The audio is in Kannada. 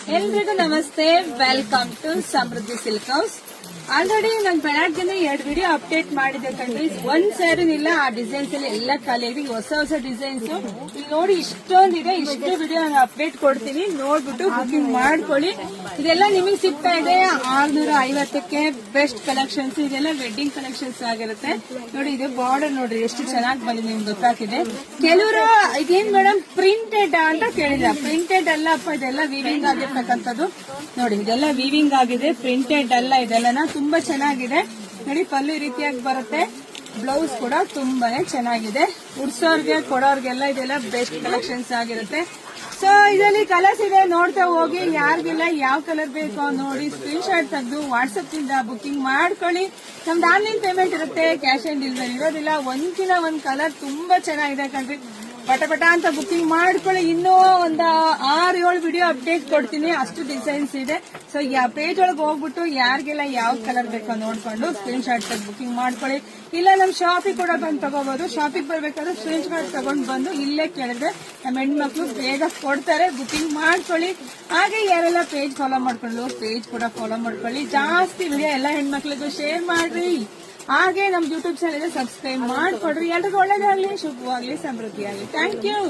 ಎಲ್ರಿಗೂ ನಮಸ್ತೆ, welcome to Samriddhi silk house. Already ನಾನು ಬೆಳಗ್ಗೆನೆ 2 ವಿಡಿಯೋ ಅಪ್ಡೇಟ್ ಮಾಡಿದೆ ಕಣ್ರಿ. ಒಂದ್ ಸ್ಯಾರಿನಿಲ್ಲ, ಆ ಡಿಸೈನ್ಸ್ ಎಲ್ಲ ಖಾಲಿ ಆಗಿದೆ. ಹೊಸ ಡಿಸೈನ್ಸ್ ಇಲ್ಲಿ ನೋಡಿ, ಇಷ್ಟೊಂದಿದೆ. ಇಷ್ಟು ವಿಡಿಯೋ ನಾನು ಅಪ್ಡೇಟ್ ಕೊಡ್ತೀನಿ, ನೋಡ್ಬಿಟ್ಟು ಬುಕಿಂಗ್ ಮಾಡ್ಕೊಳ್ಳಿ. ಇದೆಲ್ಲ ನಿಮಗೆ ಸಿಗ್ತಾ ಇದೆ 650ಕ್ಕೆ. ಬೆಸ್ಟ್ ಕಲೆಕ್ಷನ್ಸ್ ಇದೆಲ್ಲ ವೆಡ್ಡಿಂಗ್ ಕಲೆಕ್ಷನ್ಸ್ ಆಗಿರುತ್ತೆ. ನೋಡಿ, ಇದು ಬಾರ್ಡರ್ ನೋಡ್ರಿ ಎಷ್ಟು ಚೆನ್ನಾಗಿ ಬಂದಿದೆ, ನಿಮ್ಗೆ ಗೊತ್ತಾಗಿದೆ. ಕೆಲವರು ಇದೇನ್ ಮೇಡಮ್ ಪ್ರಿಂಟೆಡ್ ಅಂತ ಕೇಳಿದ. ಪ್ರಿಂಟೆಡ್ ಅಲ್ಲಪ್ಪ, ಇದೆಲ್ಲ ವೀವಿಂಗ್ ಆಗಿರ್ತಕ್ಕಂಥದ್ದು. ನೋಡಿ, ಇದೆಲ್ಲ ವೀವಿಂಗ್ ಆಗಿದೆ, ಪ್ರಿಂಟೆಡ್ ಅಲ್ಲ. ಇದೆಲ್ಲ ತುಂಬಾ ಚೆನ್ನಾಗಿದೆ. ನೋಡಿ, ಪಲ್ಲು ಈ ರೀತಿಯಾಗಿ ಬರುತ್ತೆ. ಬ್ಲೌಸ್ ಕೂಡ ತುಂಬಾನೇ ಚೆನ್ನಾಗಿದೆ. ಉಡ್ಸೋರ್ಗೆ ಕೊಡೋರ್ಗೆಲ್ಲ ಇದೆಲ್ಲ ಬೆಸ್ಟ್ ಕಲೆಕ್ಷನ್ಸ್ ಆಗಿರುತ್ತೆ. ಸೊ ಇದರಲ್ಲಿ ಕಲರ್ಸ್ ಇದೆ, ನೋಡ್ತಾ ಹೋಗಿ. ಯಾರಿಗೆಲ್ಲ ಯಾವ ಕಲರ್ ಬೇಕೋ ನೋಡಿ ಸ್ಕ್ರೀನ್ ಶಾಟ್ ತೆಗೆದು ವಾಟ್ಸ್ಆಪ್ ಇಂದ ಬುಕಿಂಗ್ ಮಾಡ್ಕೊಳ್ಳಿ. ನಮ್ದು ಆನ್ಲೈನ್ ಪೇಮೆಂಟ್ ಇರುತ್ತೆ, ಕ್ಯಾಶ್ ಆನ್ ಡೆಲಿವರಿ ಇರೋದಿಲ್ಲ. ಒಂದ್ಕಿನ ಒಂದ್ ಕಲರ್ ತುಂಬಾ ಚೆನ್ನಾಗಿದೆ ಕಣ್ರಿ. ಪಟ ಅಂತ ಬುಕಿಂಗ್ ಮಾಡ್ಕೊಳ್ಳಿ. ಇನ್ನೂ ಒಂದು 6-7 ವಿಡಿಯೋ ಅಪ್ಡೇಟ್ ಕೊಡ್ತೀನಿ, ಅಷ್ಟು ಡಿಸೈನ್ಸ್ ಇದೆ. ಸೊ ಪೇಜ್ ಒಳಗೆ ಹೋಗ್ಬಿಟ್ಟು ಯಾರಿಗೆಲ್ಲ ಯಾವ ಕಲರ್ ಬೇಕೋ ನೋಡ್ಕೊಂಡು ಸ್ಕ್ರೀನ್ ಶಾಟ್ ತೆಗೆದು ಬುಕಿಂಗ್ ಮಾಡ್ಕೊಳ್ಳಿ. ಇಲ್ಲ ನಮ್ ಶಾಪಿಗೆ ಕೂಡ ಬಂದು ತಗೋಬಹುದು. ಶಾಪಿಗೆ ಬರ್ಬೇಕಾದ್ರೆ ಸ್ಕ್ರೀನ್ ಶಾಟ್ ತಗೊಂಡು ಬಂದು ಇಲ್ಲೇ ಕೇಳಿದ್ರೆ ನಮ್ಮ ಹೆಣ್ಮಕ್ಳು ಬೇಗ ಕೊಡ್ತಾರೆ. ಬುಕಿಂಗ್ ಮಾಡ್ಕೊಳ್ಳಿ. ಹಾಗೆ ಯಾರೆಲ್ಲ ಪೇಜ್ ಫಾಲೋ ಮಾಡ್ಕೊಂಡು ಪೇಜ್ ಕೂಡ ಫಾಲೋ ಮಾಡ್ಕೊಳ್ಳಿ. ಜಾಸ್ತಿ ವಿಡಿಯೋ ಎಲ್ಲ ಹೆಣ್ಮಕ್ಳಿಗೂ ಶೇರ್ ಮಾಡ್ರಿ. ಹಾಗೆ ನಮ್ ಯೂಟ್ಯೂಬ್ ಚಾನಲ್ ಸಬ್ಸ್ಕ್ರೈಬ್ ಮಾಡ್ಕೊಡ್ರಿ. ಎಲ್ರಿಗೂ ಒಳ್ಳೇದಾಗ್ಲಿ, ಶುಭವಾಗ್ಲಿ, ಸಮೃದ್ಧಿ ಆಗ್ಲಿ. Thank you.